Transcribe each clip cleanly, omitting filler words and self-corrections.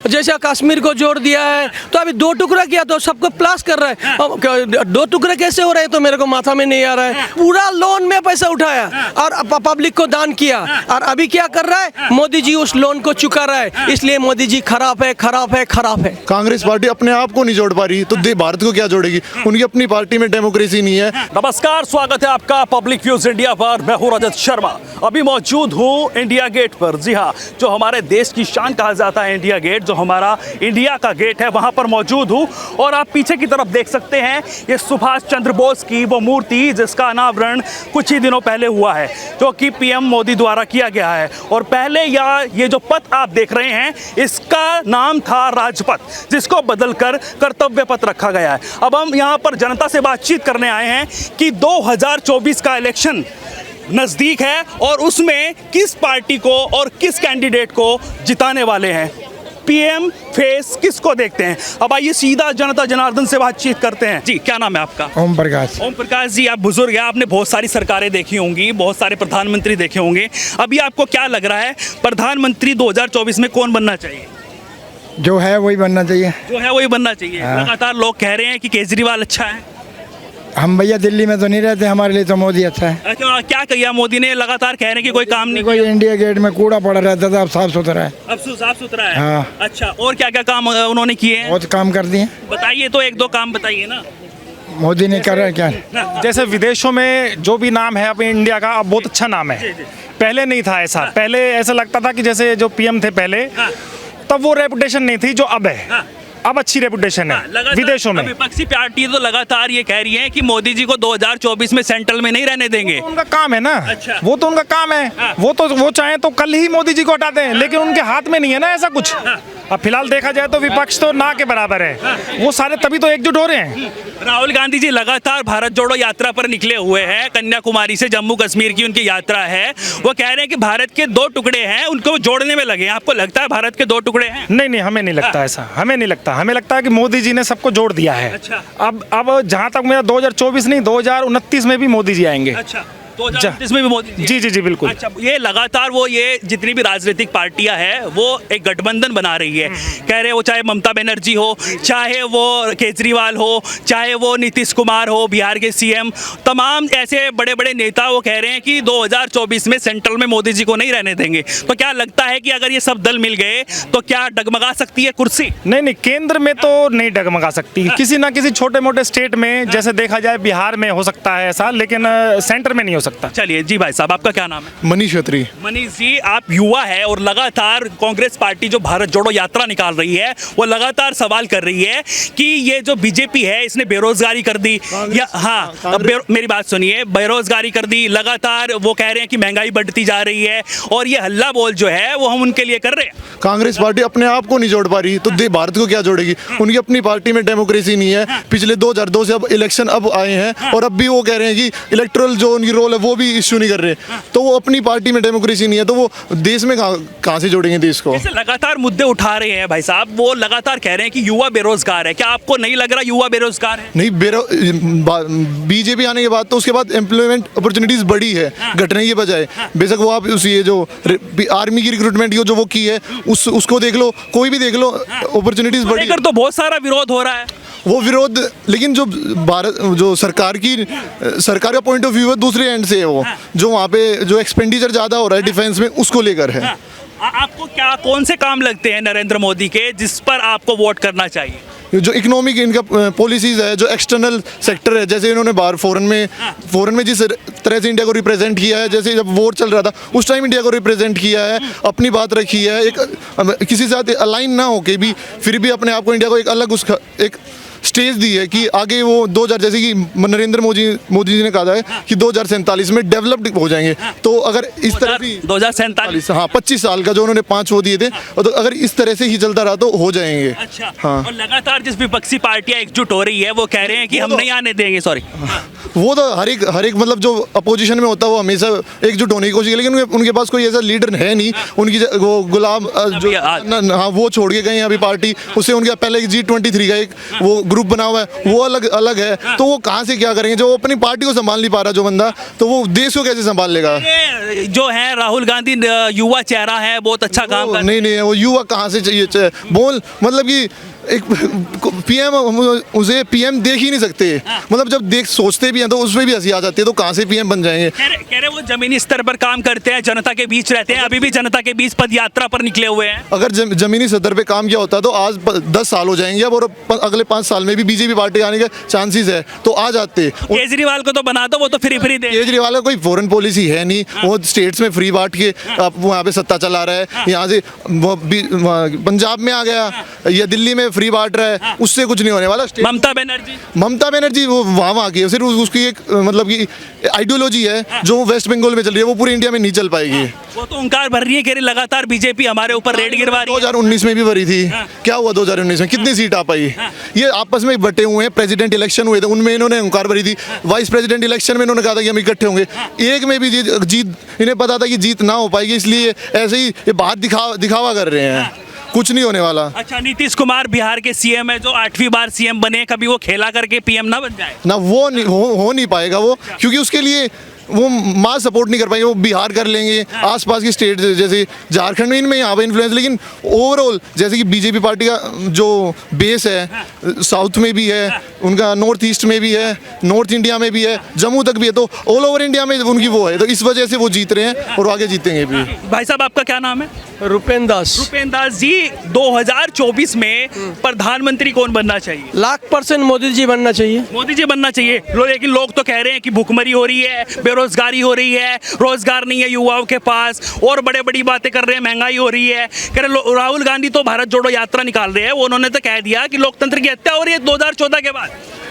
जैसे कश्मीर को जोड़ दिया है, तो अभी 2 टुकड़ा किया तो सबको प्लस कर रहा है। अब 2 टुकड़े कैसे हो रहे हैं तो मेरे को माथा में नहीं आ रहा है। पूरा लोन में पैसा उठाया और पब्लिक को दान किया, और अभी क्या कर रहा है, मोदी जी उस लोन को चुका रहा है। इसलिए मोदी जी खराब है, खराब है, खराब है। कांग्रेस पार्टी अपने आप को नहीं जोड़ पा रही, तो भारत को क्या जोड़ेगी? उनकी अपनी पार्टी में डेमोक्रेसी नहीं है। नमस्कार, स्वागत है आपका पब्लिक व्यूज इंडिया पर। मैं हूं रजत शर्मा। अभी मौजूद हूं इंडिया गेट पर। जी हां, जो हमारे देश की शान कहा जाता है इंडिया गेट, जो हमारा इंडिया का गेट है, वहां पर मौजूद हूं। और आप पीछे की तरफ देख सकते हैं ये सुभाष चंद्र बोस की वो मूर्ति, जिसका अनावरण कुछ ही दिनों पहले हुआ है, जो कि पीएम मोदी द्वारा किया गया है। और पहले ये जो पथ आप देख रहे हैं, इसका नाम था राजपथ, जिसको बदलकर कर्तव्य पथ रखा गया है। अब हम यहाँ पर जनता से बातचीत करने आए हैं कि 2024 का इलेक्शन नज़दीक है और उसमें किस पार्टी को और किस कैंडिडेट को जिताने वाले हैं, पीएम फेस किसको देखते हैं। अब आइए सीधा जनता जनार्दन से बातचीत करते हैं। जी, क्या नाम है आपका? ओम प्रकाश। ओम प्रकाश जी, आप बुजुर्ग हैं, आपने बहुत सारी सरकारें देखी होंगी, बहुत सारे प्रधानमंत्री देखे होंगे। अभी आपको क्या लग रहा है, प्रधानमंत्री 2024 में कौन बनना चाहिए? जो है वही बनना चाहिए। जो है वही बनना चाहिए। लगातार लोग कह रहे हैं कि केजरीवाल अच्छा है। हम भैया दिल्ली में तो नहीं रहते, हमारे लिए तो मोदी अच्छा है। अच्छा, क्या किया मोदी ने? लगातार कह रहे हैं कि कोई काम नहीं कोई इंडिया गेट में कूड़ा पड़ा रहता था, अब साफ सुथरा है। अब साफ सुथरा है। हाँ। अच्छा, और क्या क्या काम उन्होंने किए हैं? बहुत काम कर दिए। बताइए तो, 1-2 काम बताइए ना। मोदी ने कर रहा है क्या? जैसे विदेशों में जो भी नाम है अपने इंडिया का, अब बहुत अच्छा नाम है। पहले नहीं था ऐसा। पहले ऐसा लगता था कि जैसे जो पीएम थे पहले, तब वो रेपुटेशन नहीं थी जो अब है। अब अच्छी रेपुटेशन है विदेशों में। विपक्षी पार्टी तो लगातार ये कह रही है कि मोदी जी को 2024 में सेंट्रल में नहीं रहने देंगे। उनका काम है ना। अच्छा। वो तो उनका काम है। वो चाहे तो कल ही मोदी जी को हटा दें, लेकिन उनके हाथ में नहीं है ना ऐसा कुछ। अब फिलहाल देखा जाए तो विपक्ष तो ना के बराबर है। वो सारे तभी तो एकजुट हो रहे हैं। राहुल गांधी जी लगातार भारत जोड़ो यात्रा पर निकले हुए हैं। कन्याकुमारी से जम्मू कश्मीर की उनकी यात्रा है। वो कह रहे हैं कि भारत के 2 टुकड़े हैं, उनको जोड़ने में लगे हैं। आपको लगता है भारत के 2 टुकड़े हैं? नहीं, हमें नहीं लगता ऐसा। हमें नहीं लगता। हमें लगता है कि मोदी जी ने सबको जोड़ दिया है। अच्छा। अब जहाँ तक मेरा 2024 नहीं, 2029 में भी मोदी जी आएंगे। अच्छा, 2029 में भी मोदी जी बिल्कुल। अच्छा, ये लगातार ये जितनी भी राजनीतिक पार्टियां हैं, वो एक गठबंधन बना रही है। कह रहे वो चाहे ममता बनर्जी हो, चाहे वो केजरीवाल हो, चाहे वो नीतीश कुमार हो, बिहार के सीएम, तमाम ऐसे बड़े बड़े नेता वो कह रहे हैं कि 2024 में सेंट्रल में मोदी जी को नहीं रहने देंगे। तो क्या लगता है कि अगर ये सब दल मिल गए तो क्या डगमगा सकती है कुर्सी? नहीं, केंद्र में तो नहीं डगमगा सकती। किसी ना किसी छोटे मोटे स्टेट में, जैसे देखा जाए बिहार में हो सकता है ऐसा, लेकिन सेंटर में नहीं हो सकता। चलिए जी, भाई साहब, आपका क्या नाम है? मनीष खत्री। मनीष जी, आप युवा है और लगातार कांग्रेस पार्टी जो भारत जोड़ो यात्रा निकाल रही है, वो लगातार सवाल कर रही है कि ये जो बीजेपी है, इसने बेरोजगारी कर दी। या हाँ, अब मेरी बात सुनिए, बेरोजगारी कर दी। लगातार वो कह रहे हैं कि महंगाई बढ़ती जा रही है, और ये हल्ला बोल जो है वो हम उनके लिए कर रहे हैं। कांग्रेस पार्टी अपने आप को नहीं जोड़ पा रही, तो भारत को क्या जोड़ेगी? उनकी अपनी पार्टी में डेमोक्रेसी नहीं है। पिछले 2002 से अब इलेक्शन अब आए हैं, और अब भी वो कह रहे हैं कि इलेक्टोरल जो उनकी रोल है वो भी इश्यू नहीं कर रहे। तो वो अपनी पार्टी में डेमोक्रेसी नहीं है, तो वो देश में कहाँ से जोड़ेंगे देश को? जैसे लगातार मुद्दे उठा रहे हैं भाई साहब, वो लगातार कह रहे हैं कि युवा बेरोजगार है। क्या आपको नहीं लग रहा युवा बेरोजगार है? नहीं, बीजेपी आने के बाद तो उसके बाद एम्प्लॉयमेंट अपॉर्चुनिटीज बढ़ी है, घटने के बजाय। बेशक वो आप ये जो आर्मी की रिक्रूटमेंट जो वो की है, उसको देख लो, कोई भी देख लो, अपॉर्चुनिटीज बढ़ी। तो बहुत सारा विरोध हो रहा है। वो विरोध, लेकिन जो सरकार का पॉइंट ऑफ व्यू है दूसरे एंड से है। वो जो वहाँ पे जो एक्सपेंडिचर ज़्यादा हो रहा है डिफेंस में, उसको लेकर है। आपको कौन से काम लगते हैं नरेंद्र मोदी के, जिस पर आपको वोट करना चाहिए? जो इकोनॉमिक इनका पॉलिसीज है, जो एक्सटर्नल सेक्टर है, जैसे इन्होंने बाहर फॉरेन में जिस तरह से इंडिया को रिप्रेजेंट किया है, जैसे जब वॉर चल रहा था उस टाइम इंडिया को रिप्रेजेंट किया है, अपनी बात रखी है, एक किसी के साथ अलाइन ना हो के भी फिर भी अपने आप को इंडिया को एक अलग एक स्टेज दी है कि आगे वो 2000, जैसे कि नरेंद्र मोदी जी ने कहा है कि 2047 में डेवलप्ड हो जाएंगे। तो अगर इस तरह से 2047, हाँ, 25 साल का जो उन्होंने 5 वो दिए थे, तो अगर इस तरह से ही चलता रहा तो हो जाएंगे। अच्छा। हाँ। और लगातार जिस विपक्षी पार्टियां एकजुट हो रही है, वो कह रहे हैं कि हम नहीं आने देंगे। सॉरी, वो तो हर एक मतलब जो अपोजिशन में होता है वो हमेशा एकजुट होने की कोशिश की, लेकिन उनके पास कोई ऐसा लीडर है नहीं। उनकी वो गुलाम जो हाँ वो छोड़ के गए अभी पार्टी, उससे उनके पहले G23 का एक वो ग्रुप बना हुआ है, वो अलग है। तो वो कहाँ से क्या करेंगे, जो अपनी पार्टी को संभाल नहीं पा रहा जो बंदा, तो वो देश को कैसे संभाल लेगा। ये जो है राहुल गांधी युवा चेहरा है, बहुत अच्छा काम कर नहीं वो युवा कहाँ से चाहिए बोल, मतलब कि एक पीएम उसे पीएम देख ही नहीं सकते। मतलब जब सोचते भी हैं तो उसमें भी हंसी आ जाती है, तो कहाँ से पीएम बन जाएंगे। कह रहे वो जमीनी स्तर पर काम करते हैं, जनता के बीच रहते हैं, अभी भी जनता के बीच पद यात्रा पर निकले हुए हैं। अगर जमीनी सतर पे काम किया होता तो आज 10 साल हो जाएंगे अब, और अगले 5 साल में भी बीजेपी पार्टी आने के चांसेस है, तो आ जाते। केजरीवाल को तो बना दो, वो तो फ्री दे। केजरीवाल का कोई फॉरेन पॉलिसी है नहीं, वो स्टेट्स में फ्री बांट के वो यहाँ पे सत्ता चला रहा है। यहाँ से पंजाब में आ गया या दिल्ली में फ्री बांट रहा है, उससे कुछ नहीं होने वाला। ममता बनर्जी वो वहाँ की है, सिर्फ उसकी एक मतलब की आइडियोलॉजी है जो वेस्ट बंगाल में चल रही है, वो पूरी इंडिया में नहीं चल पाएगी। वो तो ओंकार भर रही है कि लगातार बीजेपी हमारे ऊपर रेड गिरवा रही है। 2019 में भी भरी थी, क्या हुआ 2019 में, कितनी सीट आ पाई। ये आपस में बटे हुए हैं। प्रेसिडेंट इलेक्शन हुए थे, उनमें इन्होंने ओंकार भरी थी। वाइस प्रेसिडेंट इलेक्शन में इन्होंने कहा था कि हम इकट्ठे होंगे, एक में भी जीत इन्हें पता था कि जीत ना हो पाएगी, इसलिए ऐसे ही ये बात दिखावा कर रहे हैं, कुछ नहीं होने वाला। अच्छा, नीतीश कुमार बिहार के सीएम है, जो 8वीं बार सीएम बने, कभी वो खेला करके पीएम ना बन जाए ना, वो नहीं हो नहीं पाएगा वो, क्योंकि उसके लिए वो मास सपोर्ट नहीं कर पाएंगे। वो बिहार कर लेंगे, आसपास की स्टेट जैसे झारखंड में, इनमें यहाँ पर इन्फ्लुएंस, लेकिन ओवरऑल जैसे कि बीजेपी पार्टी का जो बेस है साउथ में भी है, उनका नॉर्थ ईस्ट में भी है, नॉर्थ इंडिया में भी है, जम्मू तक भी है, तो ऑल ओवर इंडिया में उनकी वो है, तो इस वजह से वो जीत रहे हैं और आगे जीतेंगे भी। भाई साहब, आपका क्या नाम है? रुपेंद्र दास। रुपेंद्र दास जी, 2024 में प्रधानमंत्री कौन बनना चाहिए? 100% मोदी जी बनना चाहिए। मोदी जी बनना चाहिए। लेकिन लोग तो कह रहे हैं कि भुखमरी हो रही है, बेरोजगारी हो रही है, रोजगार नहीं है युवाओं के पास, और बड़े बड़ी बातें कर रहे हैं, महंगाई हो रही है। कह रहे राहुल गांधी तो भारत जोड़ो यात्रा निकाल रहे हैं, उन्होंने तो कह दिया कि लोकतंत्र की हत्या हो रही है 2014 के बाद।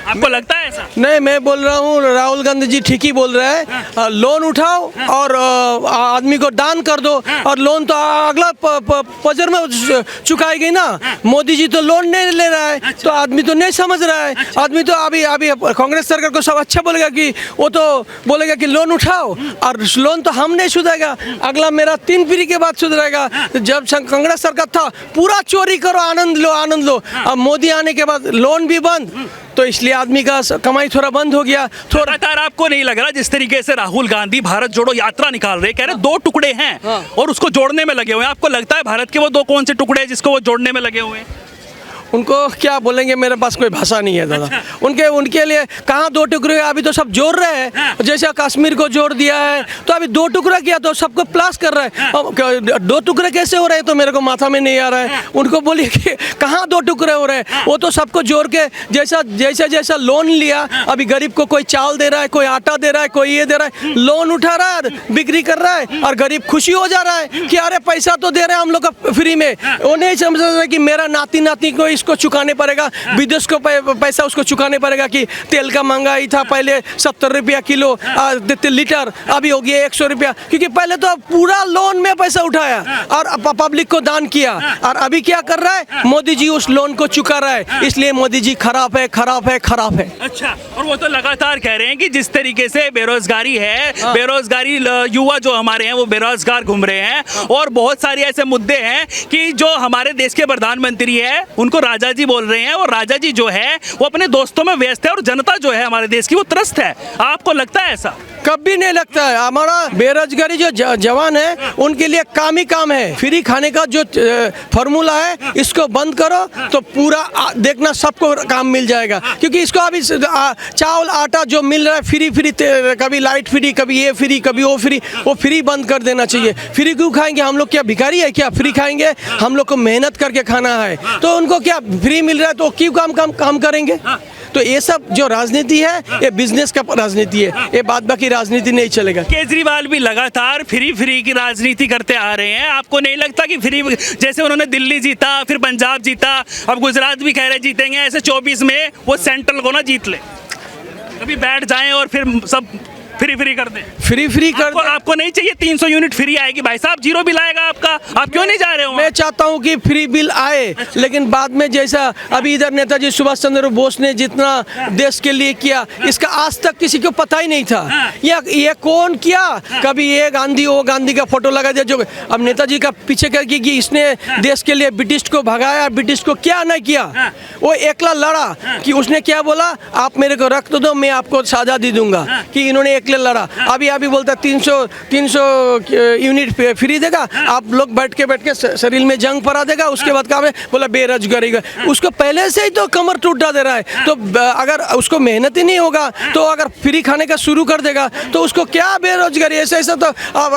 आपको लगता है ऐसा? नहीं, मैं बोल रहा हूँ राहुल गांधी जी ठीक ही बोल रहे हैं। लोन उठाओ और आदमी को दान कर दो, और लोन तो अगला पजर में चुकाएगी ना। मोदी जी तो लोन नहीं ले रहा है, तो आदमी तो नहीं समझ रहा है। आदमी तो अभी कांग्रेस सरकार को सब अच्छा बोलेगा कि वो तो बोलेगा कि लोन उठाओ, और लोन तो हम नहीं सुधरेगा, अगला मेरा 3 पीढ़ी के बाद सुधरेगा। जब कांग्रेस सरकार था पूरा चोरी करो, आनंद लो। अब मोदी आने के बाद लोन भी बंद, तो इसलिए आदमी का कमाई थोड़ा बंद हो गया। लगातार आपको नहीं लग रहा जिस तरीके से राहुल गांधी भारत जोड़ो यात्रा निकाल रहे, कह रहे 2 टुकड़े हैं और उसको जोड़ने में लगे हुए हैं, आपको लगता है भारत के वो 2 कौन से टुकड़े हैं जिसको वो जोड़ने में लगे हुए हैं? उनको क्या बोलेंगे, मेरे पास कोई भाषा नहीं है दादा। उनके लिए कहाँ 2 टुकड़े हैं, अभी तो सब जोड़ रहे हैं। जैसे कश्मीर को जोड़ दिया है, तो अभी 2 टुकड़ा किया तो सबको प्लस कर रहा है। 2 टुकड़े कैसे हो रहे हैं तो मेरे को माथा में नहीं आ रहा है। उनको बोलिए कि कहाँ 2 टुकड़े हो रहे हैं, वो तो सबको जोड़ के जैसा लोन लिया, अभी गरीब को कोई चावल दे रहा है, कोई आटा दे रहा है, कोई ये दे रहा है, लोन उठा रहा है, बिक्री कर रहा है, और गरीब खुशी हो जा रहा है कि अरे पैसा तो दे रहे हैं हम लोग का फ्री में। वो नहीं समझ रहा है कि मेरा नाती को इसको चुकाने पड़ेगा, विदेश को पैसा उसको चुकाने पड़ेगा, कि तेल का महंगाई था पहले 70 रुपया किलो लीटर, अभी हो गया 100 रुपया, क्योंकि पहले तो पूरा लोन में पैसा उठाया और पब्लिक को दान किया, और अभी क्या कर रहा है, मोदी जी उस लोन को चुका रहा है, इसलिए मोदी जी खराब है। अच्छा, और वो तो लगातार कह रहे हैं कि जिस तरीके से बेरोजगारी है, बेरोजगारी युवा जो हमारे हैं वो बेरोजगार घूम रहे हैं, और बहुत सारे ऐसे मुद्दे हैं कि जो हमारे देश के प्रधानमंत्री है उनको राजा जी बोल रहे हैं, और राजा जी जो है वो अपने दोस्तों में व्यस्त है, और जनता जो है हमारे देश की वो त्रस्त है। आपको लगता है ऐसा? कभी नहीं लगता है। हमारा बेरोजगारी जो जवान है उनके लिए काम ही काम है। फ्री खाने का जो फॉर्मूला है इसको बंद करो तो पूरा देखना सबको काम मिल जाएगा, क्योंकि इसको अभी चावल आटा जो मिल रहा है फ्री, कभी लाइट फ्री, कभी ये फ्री, कभी वो फ्री बंद कर देना चाहिए। फ्री क्यों खाएंगे हम लोग? क्या भिखारी है क्या? फ्री खाएंगे? हम लोग को मेहनत करके खाना है, तो उनको क्या फ्री मिल रहा है तो क्यों काम करेंगे? तो ये सब जो राजनीति है ये बिजनेस का राजनीति है, ये बात बाकी राजनीति नहीं चलेगा। केजरीवाल भी लगातार फ्री की राजनीति करते आ रहे हैं। आपको नहीं लगता कि फ्री, जैसे उन्होंने दिल्ली जीता, फिर पंजाब जीता, अब गुजरात भी कह रहे जीतेंगे, ऐसे 24 में वो सेंट्रल को ना जीत ले, कभी बैठ जाएं और फिर सब फ्री कर दें। फ्री कर आपको नहीं चाहिए 300 यूनिट फ्री आएगी भाई साहब, जीरो बिल आएगा आपका, आप क्यों नहीं जा रहे हो? मैं चाहता हूं कि फ्री बिल आए, लेकिन बाद में जैसा अभी इधर नेताजी सुभाष चंद्र बोस ने जितना देश के लिए किया, इसका आज तक किसी को पता ही नहीं था। ये कौन किया? कभी ये गांधी, वो गांधी का फोटो लगा दिया, जो अब नेताजी का पीछे करके कि इसने देश के लिए ब्रिटिश को भगाया, ब्रिटिश को क्या नहीं किया। वो एकला लड़ा कि उसने क्या बोला, आप मेरे को रक्त दो, मैं आपको आजादी दूंगा, कि इन्होंने एकले लड़ा। अभी बोलता 300 यूनिट फ्री देगा, आप लोग बैठ के शरीर में जंग परा देगा, उसके बाद काम है बोला बेरोजगारी का। उसको पहले से ही तो कमर टूटा दे रहा है, तो अगर उसको मेहनत ही नहीं होगा, तो अगर फ्री खाने का शुरू कर देगा तो उसको क्या बेरोजगारी, ऐसा तो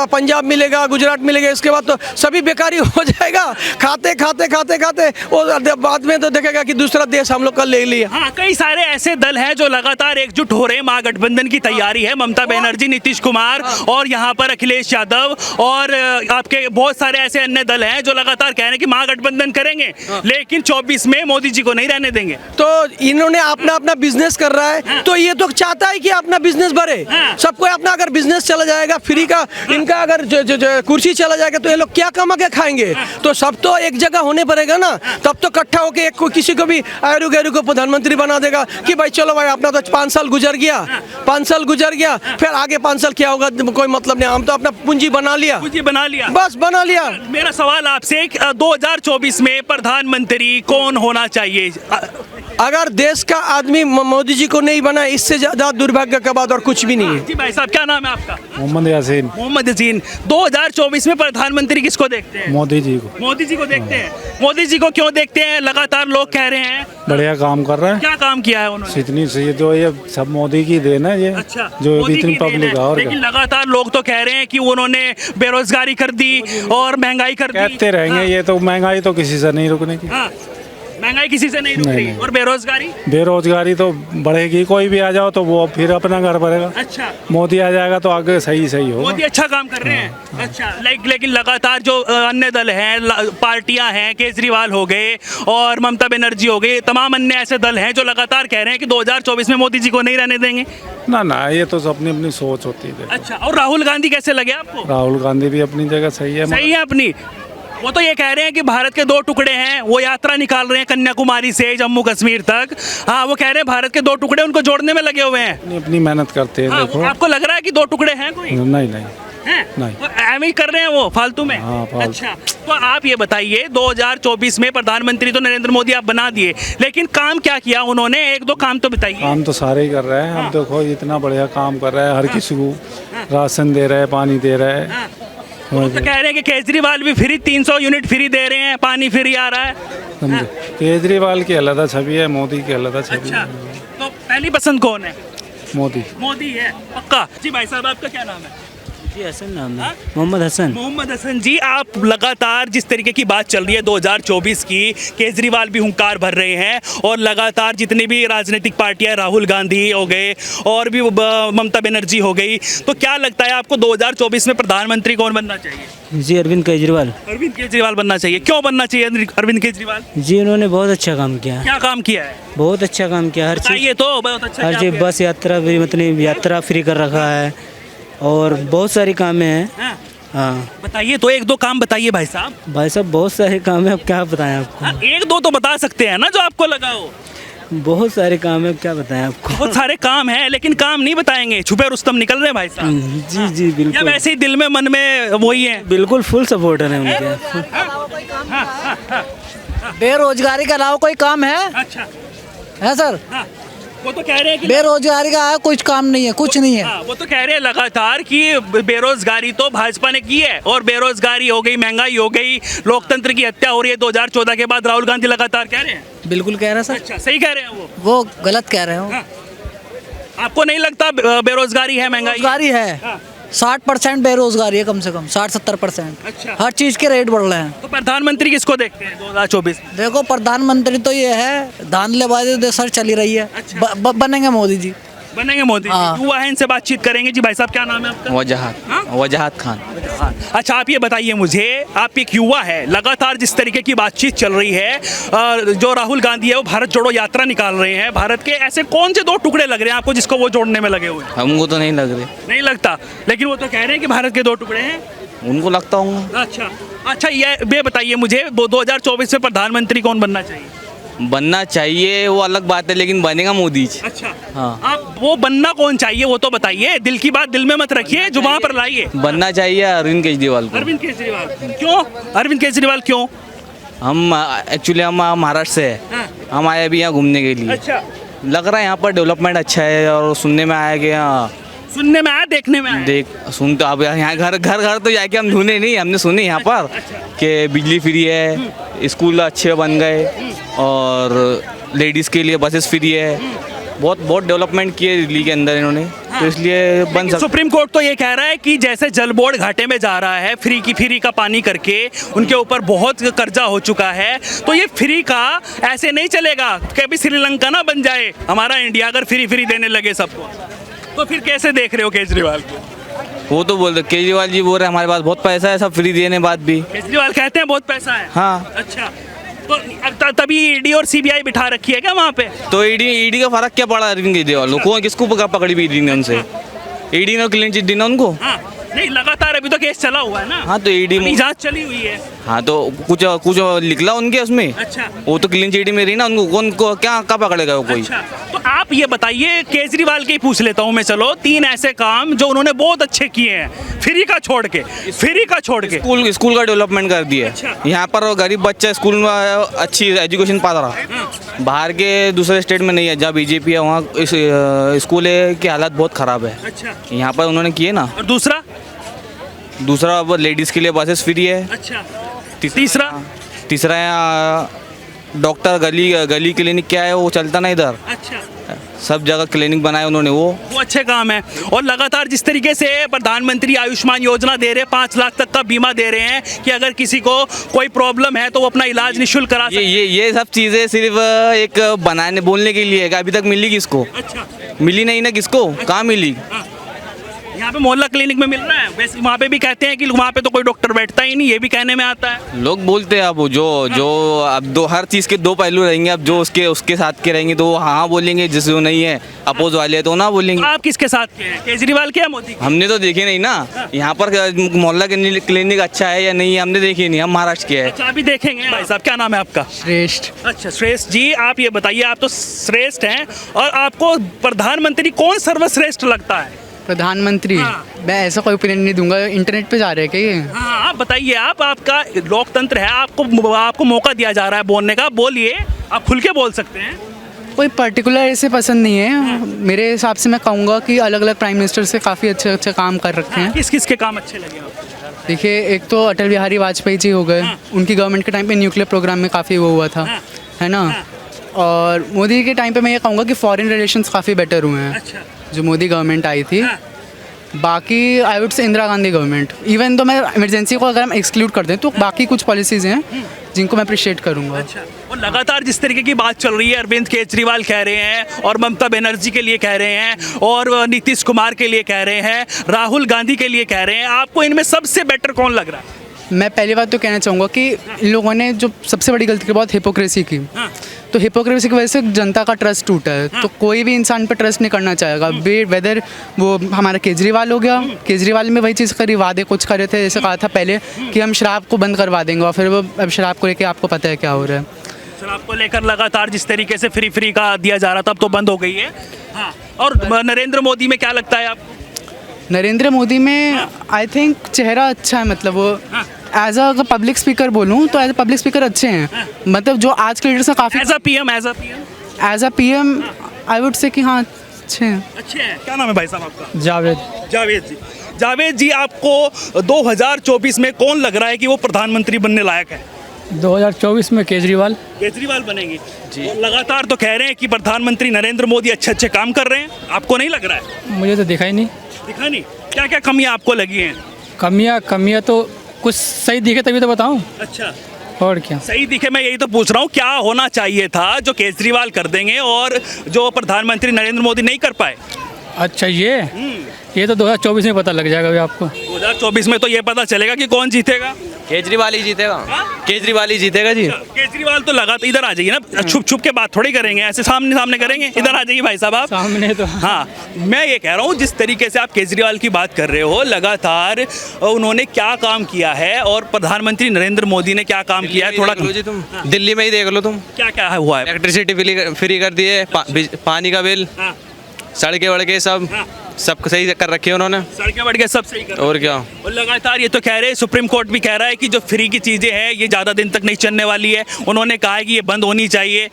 पंजाब मिलेगा, गुजरात मिलेगा, इसके बाद तो सभी बेकारी हो जाएगा। खाते वो बाद में तो देखेगा कि दूसरा देश हम लोग का ले लिया। हाँ, कई सारे ऐसे दल हैं जो लगातार एकजुट हो रहे हैं, महागठबंधन की तैयारी है, ममता बनर्जी, नीतीश कुमार और यहाँ पर अखिलेश यादव और आपके बहुत सारे ऐसे अन्य दल हैं जो लगातार कह रहे हैं कि महागठबंधन करेंगे, लेकिन 24 में मोदी जी को नहीं रहने देंगे। तो इन्होंने अपना बिजनेस कर रहा है, तो ये तो चाहता है कि अपना बिजनेस बढ़े। सबको अपना अगर बिजनेस चला जाएगा, फ्री का इनका अगर कुर्सी चला जाएगा, तो ये लोग क्या कमा के खाएंगे? तो सब तो एक जगह होने पड़ेगा ना, तब तो इकट्ठा होके एक किसी को भी आयरू गैरू को प्रधानमंत्री बना देगा कि भाई चलो भाई, अपना तो 5 साल गुजर गया, फिर आगे 5 साल क्या होगा कोई मतलब नहीं, हम तो अपना पूंजी बना लिया, बस बना लिया। मेरा सवाल आपसे 2024 में प्रधानमंत्री कौन होना चाहिए? अगर देश का आदमी मोदी जी को नहीं बना, इससे ज्यादा दुर्भाग्य का बात और कुछ भी नहीं है। जी भाई साहब, क्या नाम है आपका? मोहम्मद यासीन। मोहम्मद यासीन। 2024 में प्रधानमंत्री किसको देखते हैं? मोदी जी को। मोदी जी को देखते हैं। मोदी जी को क्यों देखते हैं? लगातार लोग कह रहे हैं बढ़िया काम कर रहे हैं। क्या काम किया है उन्होंने? इतनी सही, तो ये सब मोदी की देन है ये। अच्छा, जो मोदी इतनी की देन पब्लिक है। और लेकिन लगातार लोग तो कह रहे हैं कि उन्होंने बेरोजगारी कर दी और महंगाई कर दी। कहते रहेंगे, ये तो महंगाई तो किसी से नहीं रुकने की। हाँ, महंगाई किसी से नहीं रुक रही। और बेरोजगारी तो बढ़ेगी, कोई भी आ जाओ तो वो फिर अपना घर भरेगा। अच्छा, मोदी आ जाएगा तो आगे सही होगा। मोदी अच्छा काम कर रहे हैं। अच्छा, लेकिन लगातार जो अन्य दल हैं, पार्टियां हैं, केजरीवाल हो गए और ममता बनर्जी हो गई, तमाम अन्य ऐसे दल हैं जो लगातार कह रहे हैं कि 2024 में मोदी जी को नहीं रहने देंगे। ना, ये तो अपनी अपनी सोच होती है। अच्छा, और राहुल गांधी कैसे लगे आपको? राहुल गांधी भी अपनी जगह सही है अपनी। वो तो ये कह रहे हैं कि भारत के 2 टुकड़े हैं, वो यात्रा निकाल रहे हैं कन्याकुमारी से जम्मू कश्मीर तक। हाँ, वो कह रहे हैं भारत के 2 टुकड़े, उनको जोड़ने में लगे हुए हैं। अपनी मेहनत करते हैं। देखो, आपको लग रहा है कि 2 टुकड़े हैं कोई? नहीं एम ही कर रहे हैं वो फालतू में। हाँ, फालतू। अच्छा, तो आप ये बताइए 2024 में प्रधानमंत्री तो नरेंद्र मोदी आप बना दिए, लेकिन काम क्या किया उन्होंने? 1-2 काम तो बताइए। काम तो सारे ही कर रहे हैं। अब देखो, इतना बढ़िया काम कर रहा है, हर किसी को राशन दे रहा है, पानी दे रहा है। वो तो कह रहे हैं कि केजरीवाल भी फ्री 300 यूनिट फ्री दे रहे हैं, पानी फ्री आ रहा है। केजरीवाल की अलग छवि है, मोदी की अलग छवि। अच्छा, तो पहली पसंद कौन है? मोदी है पक्का। जी भाई साहब, आपका क्या नाम है? जी हसन नाम है, मोहम्मद हसन जी, आप लगातार जिस तरीके की बात चल रही है 2024 की, केजरीवाल भी हुंकार भर रहे हैं और लगातार जितनी भी राजनीतिक पार्टियां, राहुल गांधी हो गए और भी ममता बनर्जी हो गई, तो क्या लगता है आपको 2024 में प्रधानमंत्री कौन बनना चाहिए? जी अरविंद केजरीवाल बनना चाहिए। क्यों बनना चाहिए अरविंद केजरीवाल? जी उन्होंने बहुत अच्छा काम किया। क्या काम किया है? बहुत अच्छा काम किया, हर चीज़। ये तो बहुत अच्छा, हर चीज़, बस यात्रा भी, मतलब यात्रा फ्री कर रखा है और बहुत सारी कामें हैं। हाँ, बताइए तो 1-2 काम बताइए भाई साहब। बहुत सारे काम है, अब क्या बताएं आपको? 1-2 तो बता सकते हैं ना जो आपको लगा हो। बहुत सारे काम है, क्या बताएं आपको? बहुत सारे काम हैं, लेकिन काम नहीं बताएंगे, छुपे रुस्तम निकल रहे हैं भाई साहब। जी बिल्कुल। या वैसे ही दिल में मन में वही है? बिल्कुल फुल सपोर्टर है उनके। बेरोजगारी के अलावा कोई काम है? अच्छा है सर? वो तो कह रहे हैं कि बेरोजगारी का कुछ काम नहीं है, कुछ नहीं है। वो तो कह रहे हैं लगातार कि बेरोजगारी तो भाजपा ने की है, और बेरोजगारी हो गई, महंगाई हो गई, लोकतंत्र की हत्या हो रही है 2014 के बाद। राहुल गांधी लगातार कह रहे हैं। बिल्कुल कह रहे हैं सर। अच्छा, सही कह रहे हैं वो गलत कह रहे हो। आपको नहीं लगता बेरोजगारी है, महंगाई बेरोजगारी है? 60% बेरोजगारी है, कम से कम 60-70%। अच्छा। हर चीज के रेट बढ़ रहे हैं। तो प्रधानमंत्री किसको देखते हैं 2024? देखो, प्रधानमंत्री तो ये है, धांधलेबाजी तो सर चली रही है। अच्छा। बनेंगे मोदी जी। बनेंगे मोदी हाँ। जी। युवा है, इनसे बातचीत करेंगे। जी भाई साहब, क्या नाम है आपका? वजाहत खान। अच्छा, आप ये बताइए मुझे, आप एक युवा है, लगातार जिस तरीके की बातचीत चल रही है, जो राहुल गांधी है वो भारत जोड़ो यात्रा निकाल रहे हैं, भारत के ऐसे कौन से दो टुकड़े लग रहे हैं आपको जिसको वो जोड़ने में लगे हुए हैं? हमको तो नहीं लग रहे, नहीं लगता, लेकिन वो तो कह रहे हैं कि भारत के दो टुकड़े हैं। उनको लगता होगा। अच्छा, ये बताइए मुझे, 2024 में प्रधानमंत्री कौन बनना चाहिए? बनना चाहिए वो अलग बात है, लेकिन बनेगा मोदी जी। अच्छा, हाँ। आप वो बनना कौन चाहिए वो तो बताइए, दिल की बात दिल में मत रखिए, जुबान पर लाइए। बनना चाहिए अरविंद केजरीवाल को। अरविंद केजरीवाल क्यों? अरविंद केजरीवाल क्यों? हम एक्चुअली हम महाराष्ट्र से है, हाँ। हम आए अभी यहाँ घूमने के लिए। अच्छा, लग रहा है यहाँ पर डेवलपमेंट अच्छा है, और सुनने में आया कि यहाँ सुनने में आया, देखने में आया? देख सुन तो अब यहाँ घर तो जाके हम ढूंढे नहीं, हमने सुने यहाँ पर कि बिजली फ्री है, स्कूल अच्छे बन गए, और लेडीज़ के लिए बसेस फ्री है। बहुत डेवलपमेंट किए दिल्ली के अंदर इन्होंने, तो इसलिए बन सकता। सुप्रीम कोर्ट तो ये कह रहा है कि जैसे जल बोर्ड घाटे में जा रहा है, फ्री का पानी करके उनके ऊपर बहुत कर्जा हो चुका है, तो ये फ्री का ऐसे नहीं चलेगा। कभी श्रीलंका ना बन जाए हमारा इंडिया, अगर फ्री देने लगे सबको। तो फिर कैसे देख रहे हो केजरीवाल को? वो तो बोल रहे, केजरीवाल जी बोल रहे हमारे पास बहुत पैसा है, सब फ्री देने बाद भी। केजरीवाल कहते हैं बहुत पैसा है। हाँ। अच्छा, तो तभी ईडी और सीबीआई बिठा रखी है क्या वहाँ पे? तो ईडी का फर्क क्या पड़ा अरविंद केजरीवाल को? किसको पकड़ी भी ईडी ने उनसे? ईडी ने क्लीन चिट दी ना उनको। हाँ, नहीं लगातार अभी तो केस चला हुआ है ना। हाँ, तो ईडी जांच चली हुई है। हाँ, तो कुछ निकला उनके उसमें। अच्छा, वो तो क्लीन चिट में रही ना, उनको कौन को क्या कब पकड़ेगा वो कोई? अच्छा, तो आप ये बताइए, केजरीवाल के ही पूछ लेता हूँ मैं, चलो 3 ऐसे काम जो उन्होंने बहुत अच्छे किए हैं, फ्री का छोड़ के। स्कूल का डेवलपमेंट कर दिया। अच्छा। यहाँ पर गरीब बच्चा स्कूल में अच्छी एजुकेशन पा रहा, बाहर के दूसरे स्टेट में नहीं है। जहाँ बीजेपी है वहाँ स्कूल की हालत बहुत ख़राब है। अच्छा, यहाँ पर उन्होंने किए ना। और दूसरा अब लेडीज़ के लिए बसेस फ्री है। अच्छा, तीसरा डॉक्टर गली क्लिनिक क्या है वो चलता ना इधर, अच्छा, सब जगह क्लिनिक बनाए उन्होंने, वो अच्छे काम है। और लगातार जिस तरीके से प्रधानमंत्री आयुष्मान योजना दे रहे हैं, 5 लाख तक का बीमा दे रहे हैं कि अगर किसी को कोई प्रॉब्लम है तो वो अपना इलाज निःशुल्क करा सकते हैं। ये सब चीज़ें सिर्फ एक बनाने बोलने के लिए है। अभी तक मिली किसको? अच्छा, मिली नहीं ना, किसको कहाँ मिली? यहाँ पे मोहल्ला क्लिनिक में मिल रहा है, वैसे वहाँ पे भी कहते हैं कि वहाँ पे तो कोई डॉक्टर बैठता ही नहीं, ये भी कहने में आता है। लोग बोलते हैं अब जो अब हर चीज़ के 2 पहलू रहेंगे। अब जो उसके साथ के रहेंगे तो वो हाँ बोलेंगे, जिसको नहीं है अपोज वाले तो ना बोलेंगे। आप किसके साथ के हैं, केजरीवाल के या मोदी के? हमने तो देखे नहीं ना यहाँ पर मोहल्ला क्लिनिक अच्छा है या नहीं, हमने देखे नहीं। हम महाराष्ट्र के हैं। अच्छा, अभी देखेंगे। भाई साहब, क्या नाम है आपका? श्रेष्ठ। अच्छा, श्रेष्ठ जी, आप ये बताइए, आप तो श्रेष्ठ हैं, और आपको प्रधानमंत्री कौन सर्वश्रेष्ठ लगता है? प्रधानमंत्री, मैं ऐसा कोई ओपिनियन नहीं दूंगा। इंटरनेट पे जा रहे हैं क्या ये? हाँ, आप बताइए, आपका लोकतंत्र है, आपको मौका दिया जा रहा है बोलने का, बोलिए, आप खुल के बोल सकते हैं। कोई पर्टिकुलर ऐसे पसंद नहीं है। मेरे हिसाब से मैं कहूँगा कि अलग अलग प्राइम मिनिस्टर से काफ़ी अच्छे काम कर रखे हैं। किस के काम अच्छे लगे आपको? देखिए, एक तो अटल बिहारी वाजपेयी जी हो गए, उनकी गवर्नमेंट के टाइम पे न्यूक्लियर प्रोग्राम में काफ़ी वो हुआ था, है ना। और मोदी के टाइम पे मैं ये कहूँगा कि फॉरेन रिलेशंस काफ़ी बेटर हुए हैं, जो मोदी गवर्नमेंट आई थी। बाकी आई वुड से इंदिरा गांधी गवर्नमेंट, इवन तो मैं इमरजेंसी को अगर हम एक्सक्लूड कर दें तो बाकी कुछ पॉलिसीज़ हैं जिनको मैं अप्रिशिएट करूँगा। अच्छा, और लगातार जिस तरीके की बात चल रही है, अरविंद केजरीवाल कह रहे हैं, और ममता बनर्जी के लिए कह रहे हैं, और नीतीश कुमार के लिए कह रहे हैं, राहुल गांधी के लिए कह रहे हैं, आपको इनमें सबसे बेटर कौन लग रहा है? मैं पहली बात तो कहना चाहूँगा कि इन लोगों ने जो सबसे बड़ी गलती की बहुत हिपोक्रेसी की, तो हिपोक्रेसी की वजह से जनता का ट्रस्ट टूटा है। तो कोई भी इंसान पर ट्रस्ट नहीं करना चाहेगा, वेदर वो हमारा केजरीवाल हो गया। केजरीवाल में वही चीज़ करी, वादे कुछ करे थे, जैसे कहा था पहले कि हम शराब को बंद करवा देंगे, और फिर वो अब शराब को लेकर आपको पता है क्या हो रहा है। शराब को लेकर लगातार जिस तरीके से फ्री का दिया जा रहा था, अब तो बंद हो गई है। हाँ, और नरेंद्र मोदी में क्या लगता है आपको? नरेंद्र मोदी में आई थिंक चेहरा अच्छा है, मतलब वो एज अ पब्लिक स्पीकर बोलूँ तो एज अ पब्लिक स्पीकर अच्छे हैं। मतलब जो आज के लीडर्स हैं काफ़ी as a PM I would say कि हाँ अच्छे हैं। क्या नाम है भाई साहब आपका? जावेद जी, आपको 2024 में कौन लग रहा है कि वो प्रधानमंत्री बनने लायक है? 2024 में केजरीवाल बनेंगे जी। लगातार तो कह रहे हैं कि प्रधानमंत्री नरेंद्र मोदी अच्छे काम कर रहे हैं, आपको नहीं लग रहा है? मुझे तो दिखा नहीं। क्या क्या कमियां आपको लगी हैं? कमियां तो कुछ सही दिखे तभी तो बताऊं। अच्छा, और क्या सही दिखे, मैं यही तो पूछ रहा हूँ, क्या होना चाहिए था जो केजरीवाल कर देंगे और जो प्रधानमंत्री नरेंद्र मोदी नहीं कर पाए? अच्छा ये तो 2024 में पता लग जाएगा अभी आपको। 2024 में तो ये पता चलेगा कि कौन जीतेगा। केजरीवाल ही जीतेगा। केजरीवाल ही जीतेगा जी। केजरीवाल तो लगातार इधर आ जाइए ना, छुप छुप के बात थोड़ी करेंगे, ऐसे सामने सामने करेंगे। इधर आ जाइए भाई साहब आप सामने तो हाँ, मैं ये कह रहा हूँ जिस तरीके से आप केजरीवाल की बात कर रहे हो, लगातार उन्होंने क्या काम किया है और प्रधानमंत्री नरेंद्र मोदी ने क्या काम किया है, थोड़ा जी तुम दिल्ली में ही देख लो, तुम क्या क्या हुआ है। इलेक्ट्रिसिटी फ्री कर दिए, पानी का बिल, सड़कें वड़के सब सही कर रखी है उन्होंने। सड़कें बढ़ के सब सही कर, और क्या। और लगातार ये तो कह रहे हैं, सुप्रीम कोर्ट भी कह रहा है कि जो फ्री की चीज़ें हैं ये ज़्यादा दिन तक नहीं चलने वाली है। उन्होंने कहा है कि ये बंद होनी चाहिए।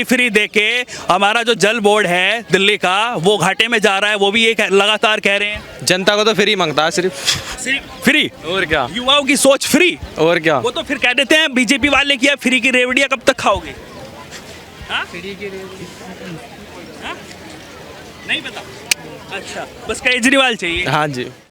फ्री दे के हमारा जो जल बोर्ड है दिल्ली का वो घाटे में जा रहा है, वो भी एक लगातार कह रहे हैं। जनता को तो फ्री मांगता है सिर्फ फ्री, और क्या। युवाओं की सोच फ्री, और क्या। वो तो फिर कह देते हैं बीजेपी वाले किया फ्री की रेवड़ियाँ कब तक खाओगे। फ्री की नहीं पता। अच्छा, बस केजरीवाल चाहिए। हाँ जी।